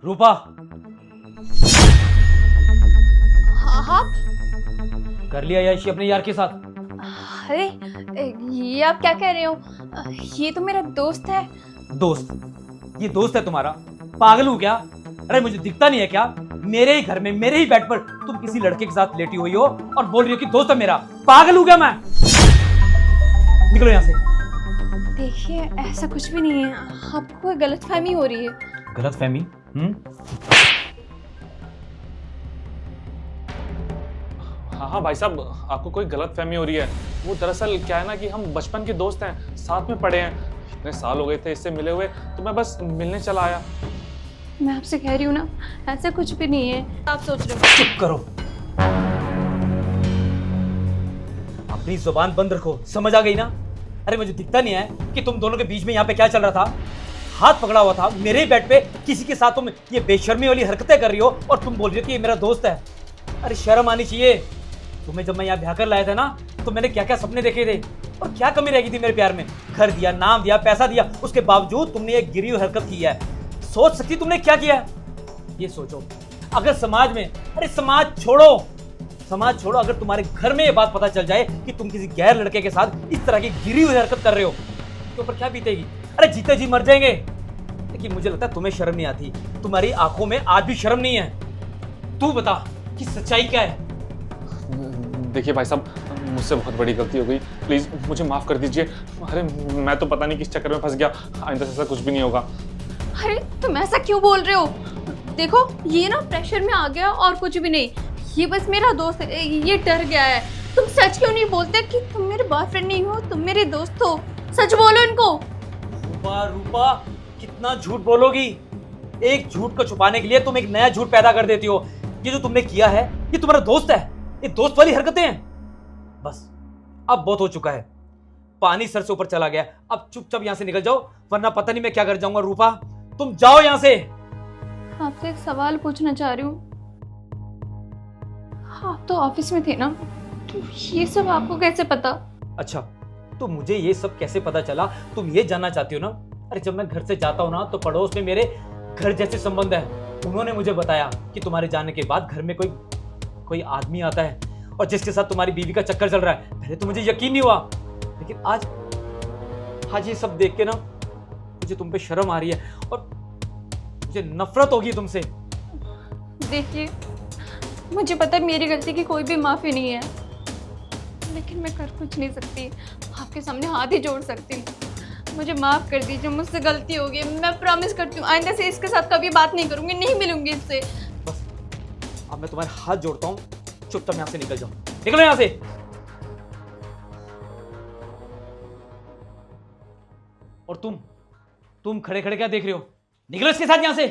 रूपा, हाँ। कर लिया याशी अपने यार के साथ? अरे ये आप क्या कह रहे हो? ये तो मेरा दोस्त है। दोस्त? ये दोस्त है तुम्हारा? पागल हो क्या? अरे मुझे दिखता नहीं है क्या? मेरे ही घर में मेरे ही बेड पर तुम किसी लड़के के साथ लेटी हुई हो और बोल रही हो कि दोस्त है मेरा। पागल हो गया मैं? निकलो यहां से। देखिए ऐसा कुछ भी नहीं है, आपको कोई गलतफहमी हो रही है। गलतफहमी? हाँ भाई साहब, आपको कोई गलतफहमी हो रही है। वो दरअसल क्या है ना कि हम बचपन के दोस्त हैं, साथ में पढ़े हैं। इतने साल हो गए थे इससे मिले हुए, तो मैं बस मिलने चला आया। मैं आपसे कह रही हूँ ना, ऐसा कुछ भी नहीं है आप सोच रहे हो। चुप करो, अपनी जुबान बंद रखो, समझ आ गई ना? अरे मुझे दिखता नहीं है कि तुम दोनों के बीच में यहाँ पे क्या चल रहा था? हाथ पकड़ा हुआ था मेरे ही बेड पे, किसी के साथ तुम ये बेशर्मी वाली हरकतें कर रही हो और तुम बोल रही हो कि ये मेरा दोस्त है। अरे शर्म आनी चाहिए तुम्हें। जब मैं यहाँ ब्याह कर लाया था ना, तो मैंने क्या क्या सपने देखे थे और क्या कमी रह गई थी मेरे प्यार में। घर दिया, नाम दिया, पैसा दिया, उसके बावजूद तुमने एक गिरी हुई हरकत की है। सोच सकती तुमने क्या किया? ये सोचो, अगर समाज में, अरे समाज छोड़ो, अगर तुम्हारे घर में ये बात पता चल जाए कि तुम किसी गैर लड़के के साथ इस तरह की गिरी हुई हरकत कर रहे हो, तो ऊपर क्या बीतेगी? अरे जीते जी मर जाएंगे। लेकिन मुझे लगता है तुम्हें शर्म नहीं आती, तुम्हारी आंखों में आज भी शर्म नहीं है। तू बता कि सच्चाई क्या है? देखिए भाई साहब, मुझसे बहुत बड़ी गलती हो गई, प्लीज मुझे माफ कर दीजिए। अरे मैं तो पता नहीं किस चक्कर में फंस गया, आइंदा से ऐसा कुछ भी नहीं होगा। अरे तुम ऐसा क्यों बोल रहे हो? देखो ये ना प्रेशर में आ गया और कुछ भी नहीं। ये बस मेरा दोस्त है, ये डर गया है। तुम सच क्यों नहीं बोलते कि तुम मेरे बॉयफ्रेंड नहीं हो, तुम मेरे दोस्त हो? सच बोलो इनको। रूपा, कितना झूठ बोलोगी? एक झूठ को छुपाने के लिए तुम एक नया झूठ पैदा कर देती हो। ये जो तुमने किया है, ये तुम्हारा दोस्त है, ये दोस्त वाली हरकतें हैं। बस अब बहुत हो चुका है, पानी सर से ऊपर चला गया। अब चुपचाप यहां से निकल जाओ, वरना पता नहीं मैं क्या कर जाऊंगा। रूपा, तुम जाओ यहां से। आपसे एक सवाल पूछना चाह रही हूँ। आप तो ऑफिस में थे ना, तो ये सब आपको कैसे पता? अच्छा, तो मुझे ये सब कैसे पता चला, तुम ये जानना चाहती हो ना? अरे जब मैं घर से जाता हूँ ना, तो पड़ोस में मेरे घर जैसे संबंध है। उन्होंने मुझे बताया कि तुम्हारे जाने के बाद घर में कोई आदमी आता है और जिसके साथ तुम्हारी बीवी का चक्कर चल रहा है। पहले तो मुझे यकीन नहीं हुआ, लेकिन आज ये सब देख के ना मुझे तुम पे शर्म आ रही है और मुझे नफरत होगी तुमसे। देखिए मुझे पता है मेरी गलती की कोई भी माफ़ी नहीं है, लेकिन मैं कर कुछ नहीं सकती। आपके सामने हाथ ही जोड़ सकती हूँ। मुझे माफ़ कर दीजिए, मुझसे गलती हो गई। मैं प्रॉमिस करती हूँ आइंदा से इसके साथ कभी बात नहीं करूँगी, नहीं मिलूंगी इससे। बस अब मैं तुम्हारे हाथ जोड़ता हूँ, चुपचाप यहाँ से निकल जाओ, निकलो यहाँ से। और तुम खड़े खड़े क्या देख रहे हो? निकलो इसके साथ यहाँ से।